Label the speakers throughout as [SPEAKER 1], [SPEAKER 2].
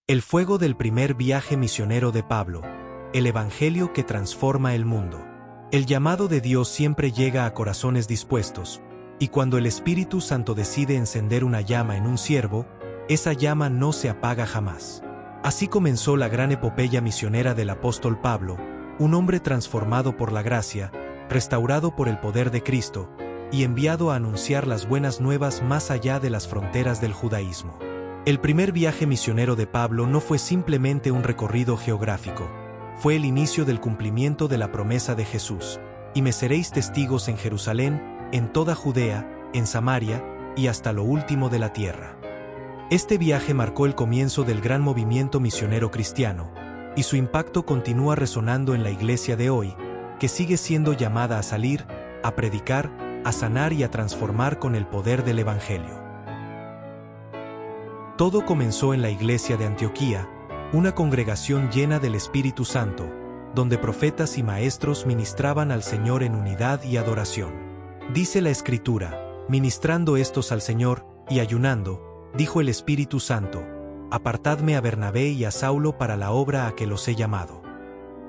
[SPEAKER 1] El fuego del primer viaje misionero de Pablo, el evangelio que transforma el mundo. El llamado de Dios siempre llega a corazones dispuestos, y cuando el Espíritu Santo decide encender una llama en un siervo, esa llama no se apaga jamás. Así comenzó la gran epopeya misionera del apóstol Pablo, un hombre transformado por la gracia, restaurado por el poder de Cristo, y enviado a anunciar las buenas nuevas más allá de las fronteras del judaísmo. El primer viaje misionero de Pablo no fue simplemente un recorrido geográfico, fue el inicio del cumplimiento de la promesa de Jesús, y me seréis testigos en Jerusalén, en toda Judea, en Samaria, y hasta lo último de la tierra. Este viaje marcó el comienzo del gran movimiento misionero cristiano, y su impacto continúa resonando en la iglesia de hoy, que sigue siendo llamada a salir, a predicar, a sanar y a transformar con el poder del Evangelio. Todo comenzó en la iglesia de Antioquía, una congregación llena del Espíritu Santo, donde profetas y maestros ministraban al Señor en unidad y adoración. Dice la Escritura, ministrando estos al Señor, y ayunando, dijo el Espíritu Santo, apartadme a Bernabé y a Saulo para la obra a que los he llamado.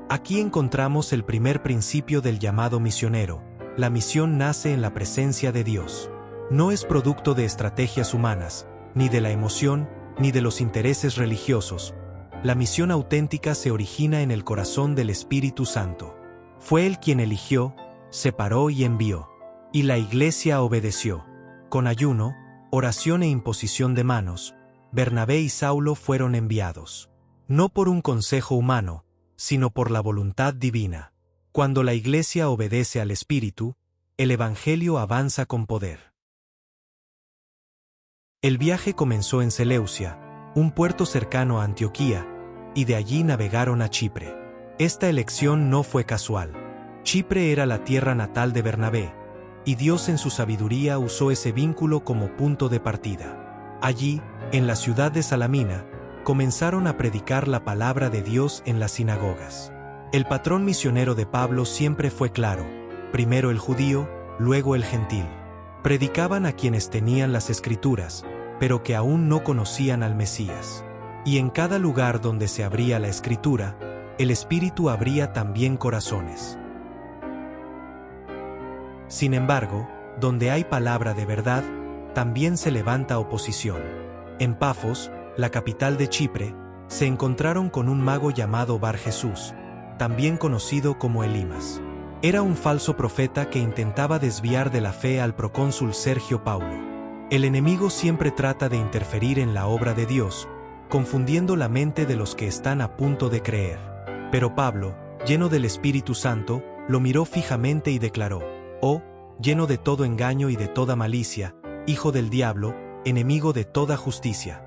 [SPEAKER 1] Aquí encontramos el primer principio del llamado misionero. La misión nace en la presencia de Dios. No es producto de estrategias humanas, ni de la emoción, ni de los intereses religiosos. La misión auténtica se origina en el corazón del Espíritu Santo. Fue Él quien eligió, separó y envió. Y la iglesia obedeció. Con ayuno, oración e imposición de manos, Bernabé y Saulo fueron enviados. No por un consejo humano, sino por la voluntad divina. Cuando la iglesia obedece al Espíritu, el Evangelio avanza con poder. El viaje comenzó en Seleucia, un puerto cercano a Antioquía, y de allí navegaron a Chipre. Esta elección no fue casual. Chipre era la tierra natal de Bernabé, y Dios en su sabiduría usó ese vínculo como punto de partida. Allí, en la ciudad de Salamina, comenzaron a predicar la palabra de Dios en las sinagogas. El patrón misionero de Pablo siempre fue claro: primero el judío, luego el gentil. Predicaban a quienes tenían las Escrituras, pero que aún no conocían al Mesías. Y en cada lugar donde se abría la Escritura, el Espíritu abría también corazones. Sin embargo, donde hay palabra de verdad, también se levanta oposición. En Pafos, la capital de Chipre, se encontraron con un mago llamado Bar Jesús, también conocido como Elimas. Era un falso profeta que intentaba desviar de la fe al procónsul Sergio Paulo. El enemigo siempre trata de interferir en la obra de Dios, confundiendo la mente de los que están a punto de creer. Pero Pablo, lleno del Espíritu Santo, lo miró fijamente y declaró: «Oh, lleno de todo engaño y de toda malicia, hijo del diablo, enemigo de toda justicia,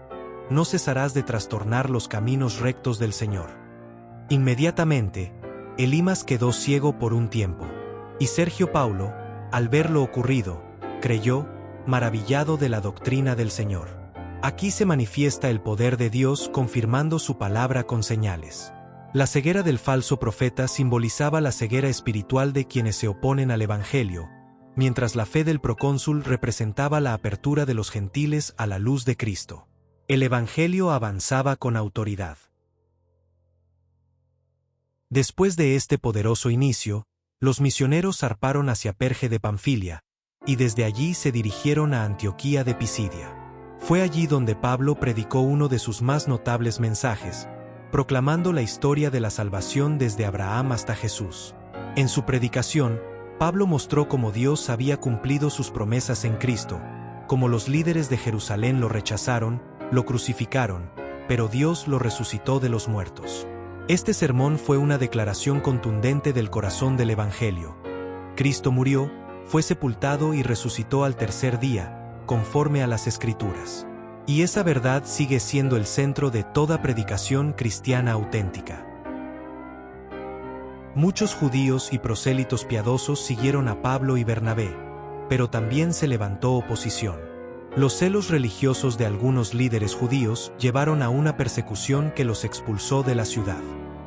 [SPEAKER 1] no cesarás de trastornar los caminos rectos del Señor». Inmediatamente, Elimas quedó ciego por un tiempo, y Sergio Paulo, al ver lo ocurrido, creyó, maravillado de la doctrina del Señor. Aquí se manifiesta el poder de Dios confirmando su palabra con señales. La ceguera del falso profeta simbolizaba la ceguera espiritual de quienes se oponen al Evangelio, mientras la fe del procónsul representaba la apertura de los gentiles a la luz de Cristo. El Evangelio avanzaba con autoridad. Después de este poderoso inicio, los misioneros zarparon hacia Perge de Panfilia, y desde allí se dirigieron a Antioquía de Pisidia. Fue allí donde Pablo predicó uno de sus más notables mensajes, proclamando la historia de la salvación desde Abraham hasta Jesús. En su predicación, Pablo mostró cómo Dios había cumplido sus promesas en Cristo, cómo los líderes de Jerusalén lo rechazaron, lo crucificaron, pero Dios lo resucitó de los muertos. Este sermón fue una declaración contundente del corazón del Evangelio. Cristo murió, fue sepultado y resucitó al tercer día, conforme a las Escrituras. Y esa verdad sigue siendo el centro de toda predicación cristiana auténtica. Muchos judíos y prosélitos piadosos siguieron a Pablo y Bernabé, pero también se levantó oposición. Los celos religiosos de algunos líderes judíos llevaron a una persecución que los expulsó de la ciudad.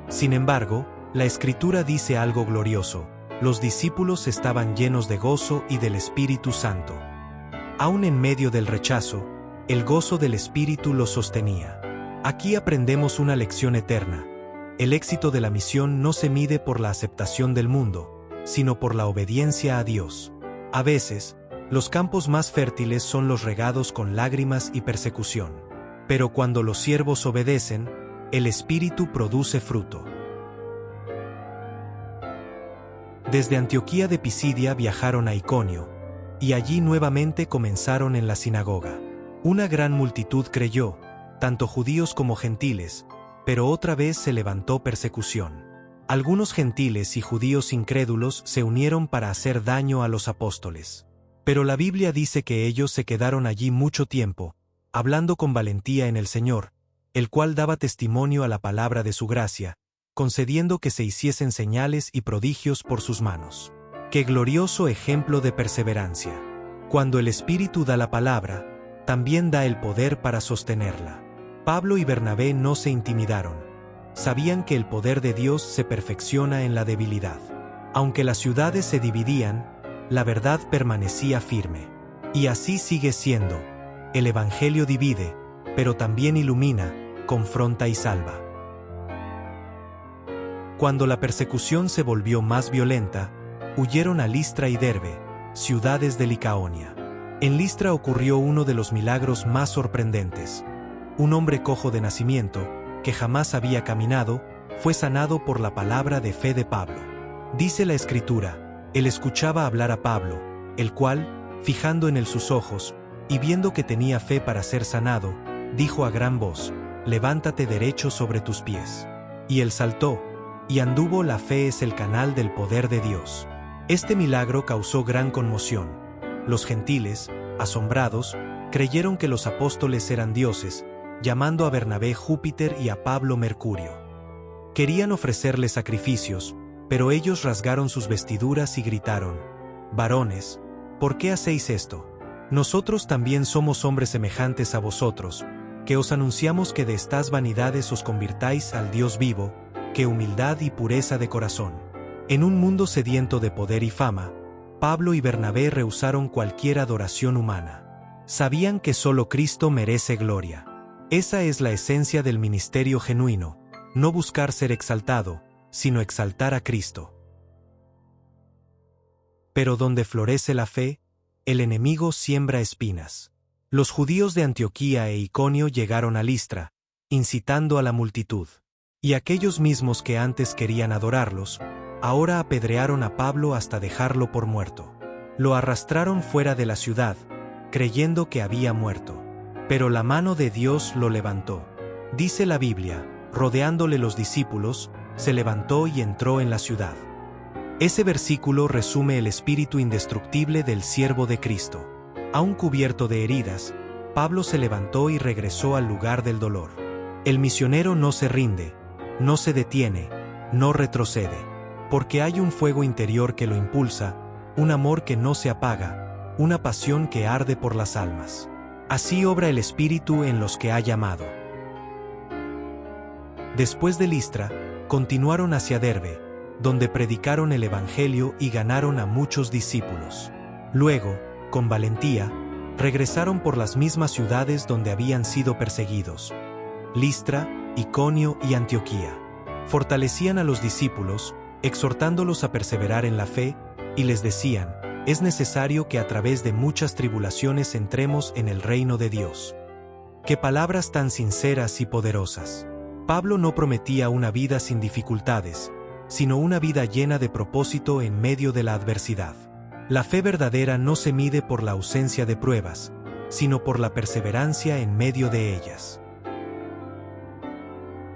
[SPEAKER 1] Sin embargo, la Escritura dice algo glorioso: los discípulos estaban llenos de gozo y del Espíritu Santo. Aún en medio del rechazo, el gozo del Espíritu los sostenía. Aquí aprendemos una lección eterna. El éxito de la misión no se mide por la aceptación del mundo, sino por la obediencia a Dios. A veces, los campos más fértiles son los regados con lágrimas y persecución. Pero cuando los siervos obedecen, el Espíritu produce fruto. Desde Antioquía de Pisidia viajaron a Iconio, y allí nuevamente comenzaron en la sinagoga. Una gran multitud creyó, tanto judíos como gentiles, pero otra vez se levantó persecución. Algunos gentiles y judíos incrédulos se unieron para hacer daño a los apóstoles. Pero la Biblia dice que ellos se quedaron allí mucho tiempo, hablando con valentía en el Señor, el cual daba testimonio a la palabra de su gracia, concediendo que se hiciesen señales y prodigios por sus manos. ¡Qué glorioso ejemplo de perseverancia! Cuando el Espíritu da la palabra, también da el poder para sostenerla. Pablo y Bernabé no se intimidaron. Sabían que el poder de Dios se perfecciona en la debilidad. Aunque las ciudades se dividían, la verdad permanecía firme. Y así sigue siendo. El Evangelio divide, pero también ilumina, confronta y salva. Cuando la persecución se volvió más violenta, huyeron a Listra y Derbe, ciudades de Licaonia. En Listra ocurrió uno de los milagros más sorprendentes. Un hombre cojo de nacimiento, que jamás había caminado, fue sanado por la palabra de fe de Pablo. Dice la Escritura, él escuchaba hablar a Pablo, el cual, fijando en él sus ojos, y viendo que tenía fe para ser sanado, dijo a gran voz, «Levántate derecho sobre tus pies». Y él saltó, y anduvo. La fe es el canal del poder de Dios. Este milagro causó gran conmoción. Los gentiles, asombrados, creyeron que los apóstoles eran dioses, llamando a Bernabé Júpiter y a Pablo Mercurio. Querían ofrecerle sacrificios, pero ellos rasgaron sus vestiduras y gritaron, «Varones, ¿por qué hacéis esto? Nosotros también somos hombres semejantes a vosotros, que os anunciamos que de estas vanidades os convirtáis al Dios vivo, que humildad y pureza de corazón». En un mundo sediento de poder y fama, Pablo y Bernabé rehusaron cualquier adoración humana. Sabían que solo Cristo merece gloria. Esa es la esencia del ministerio genuino, no buscar ser exaltado, sino exaltar a Cristo. Pero donde florece la fe, el enemigo siembra espinas. Los judíos de Antioquía e Iconio llegaron a Listra, incitando a la multitud. Y aquellos mismos que antes querían adorarlos, ahora apedrearon a Pablo hasta dejarlo por muerto. Lo arrastraron fuera de la ciudad, creyendo que había muerto. Pero la mano de Dios lo levantó. Dice la Biblia, rodeándole los discípulos, se levantó y entró en la ciudad. Ese versículo resume el espíritu indestructible del siervo de Cristo. Aún cubierto de heridas, Pablo se levantó y regresó al lugar del dolor. El misionero no se rinde, no se detiene, no retrocede, porque hay un fuego interior que lo impulsa, un amor que no se apaga, una pasión que arde por las almas. Así obra el Espíritu en los que ha llamado. Después de Listra, continuaron hacia Derbe, donde predicaron el Evangelio y ganaron a muchos discípulos. Luego, con valentía, regresaron por las mismas ciudades donde habían sido perseguidos: Listra, Iconio y Antioquía. Fortalecían a los discípulos, exhortándolos a perseverar en la fe, y les decían: es necesario que a través de muchas tribulaciones entremos en el reino de Dios. ¡Qué palabras tan sinceras y poderosas! Pablo no prometía una vida sin dificultades, sino una vida llena de propósito en medio de la adversidad. La fe verdadera no se mide por la ausencia de pruebas, sino por la perseverancia en medio de ellas.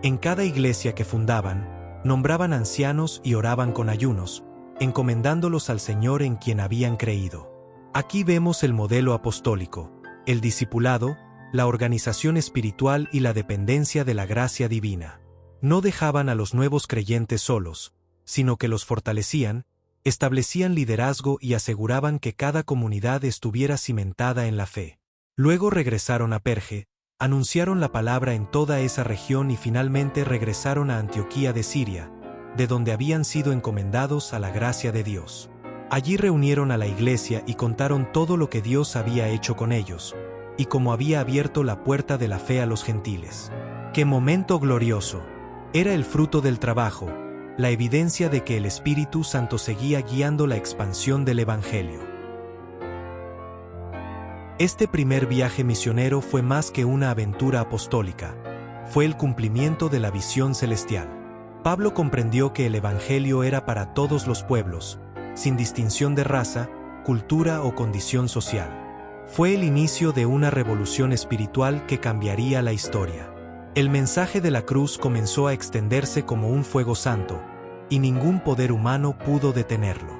[SPEAKER 1] En cada iglesia que fundaban, nombraban ancianos y oraban con ayunos, encomendándolos al Señor en quien habían creído. Aquí vemos el modelo apostólico, el discipulado, la organización espiritual y la dependencia de la gracia divina. No dejaban a los nuevos creyentes solos, sino que los fortalecían, establecían liderazgo y aseguraban que cada comunidad estuviera cimentada en la fe. Luego regresaron a Perge, anunciaron la palabra en toda esa región y finalmente regresaron a Antioquía de Siria, de donde habían sido encomendados a la gracia de Dios. Allí reunieron a la iglesia y contaron todo lo que Dios había hecho con ellos, y cómo había abierto la puerta de la fe a los gentiles. ¡Qué momento glorioso! Era el fruto del trabajo, la evidencia de que el Espíritu Santo seguía guiando la expansión del Evangelio. Este primer viaje misionero fue más que una aventura apostólica, fue el cumplimiento de la visión celestial. Pablo comprendió que el Evangelio era para todos los pueblos, sin distinción de raza, cultura o condición social. Fue el inicio de una revolución espiritual que cambiaría la historia. El mensaje de la cruz comenzó a extenderse como un fuego santo, y ningún poder humano pudo detenerlo.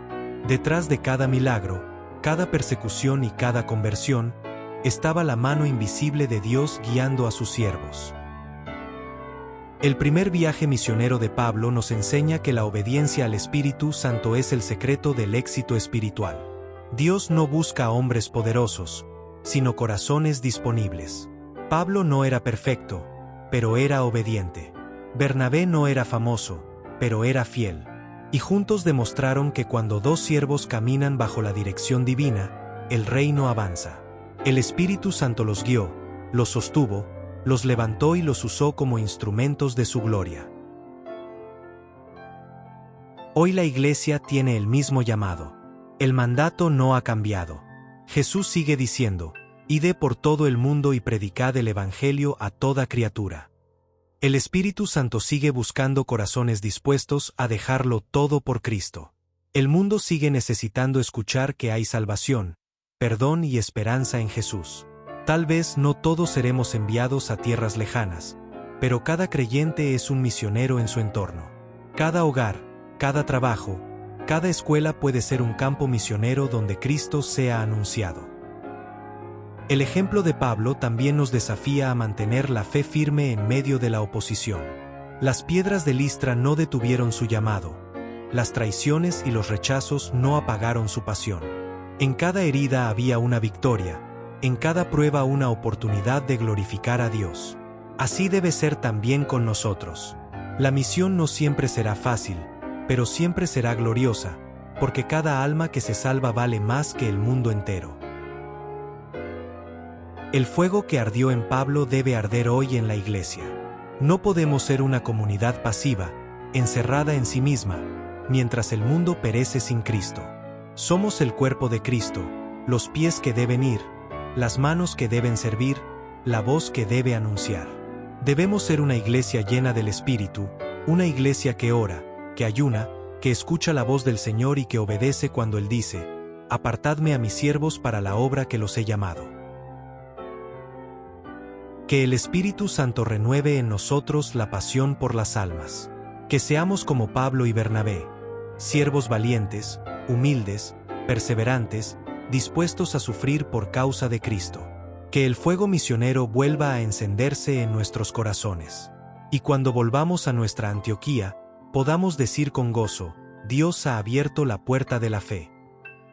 [SPEAKER 1] Detrás de cada milagro, cada persecución y cada conversión, estaba la mano invisible de Dios guiando a sus siervos. El primer viaje misionero de Pablo nos enseña que la obediencia al Espíritu Santo es el secreto del éxito espiritual. Dios no busca a hombres poderosos, sino corazones disponibles. Pablo no era perfecto, pero era obediente. Bernabé no era famoso, pero era fiel. Y juntos demostraron que cuando dos siervos caminan bajo la dirección divina, el reino avanza. El Espíritu Santo los guió, los sostuvo, los levantó y los usó como instrumentos de su gloria. Hoy la Iglesia tiene el mismo llamado. El mandato no ha cambiado. Jesús sigue diciendo: «Id por todo el mundo y predicad el Evangelio a toda criatura». El Espíritu Santo sigue buscando corazones dispuestos a dejarlo todo por Cristo. El mundo sigue necesitando escuchar que hay salvación, perdón y esperanza en Jesús. Tal vez no todos seremos enviados a tierras lejanas, pero cada creyente es un misionero en su entorno. Cada hogar, cada trabajo, cada escuela puede ser un campo misionero donde Cristo sea anunciado. El ejemplo de Pablo también nos desafía a mantener la fe firme en medio de la oposición. Las piedras de Listra no detuvieron su llamado. Las traiciones y los rechazos no apagaron su pasión. En cada herida había una victoria, en cada prueba una oportunidad de glorificar a Dios. Así debe ser también con nosotros. La misión no siempre será fácil, pero siempre será gloriosa, porque cada alma que se salva vale más que el mundo entero. El fuego que ardió en Pablo debe arder hoy en la Iglesia. No podemos ser una comunidad pasiva, encerrada en sí misma, mientras el mundo perece sin Cristo. Somos el cuerpo de Cristo, los pies que deben ir, las manos que deben servir, la voz que debe anunciar. Debemos ser una iglesia llena del Espíritu, una iglesia que ora, que ayuna, que escucha la voz del Señor y que obedece cuando Él dice: «Apartadme a mis siervos para la obra que los he llamado». Que el Espíritu Santo renueve en nosotros la pasión por las almas. Que seamos como Pablo y Bernabé, siervos valientes, humildes, perseverantes, dispuestos a sufrir por causa de Cristo. Que el fuego misionero vuelva a encenderse en nuestros corazones. Y cuando volvamos a nuestra Antioquía, podamos decir con gozo: Dios ha abierto la puerta de la fe.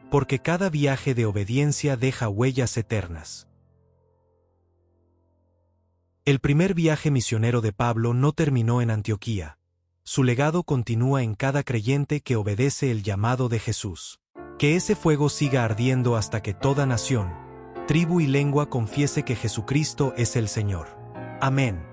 [SPEAKER 1] Porque cada viaje de obediencia deja huellas eternas. El primer viaje misionero de Pablo no terminó en Antioquía. Su legado continúa en cada creyente que obedece el llamado de Jesús. Que ese fuego siga ardiendo hasta que toda nación, tribu y lengua confiese que Jesucristo es el Señor. Amén.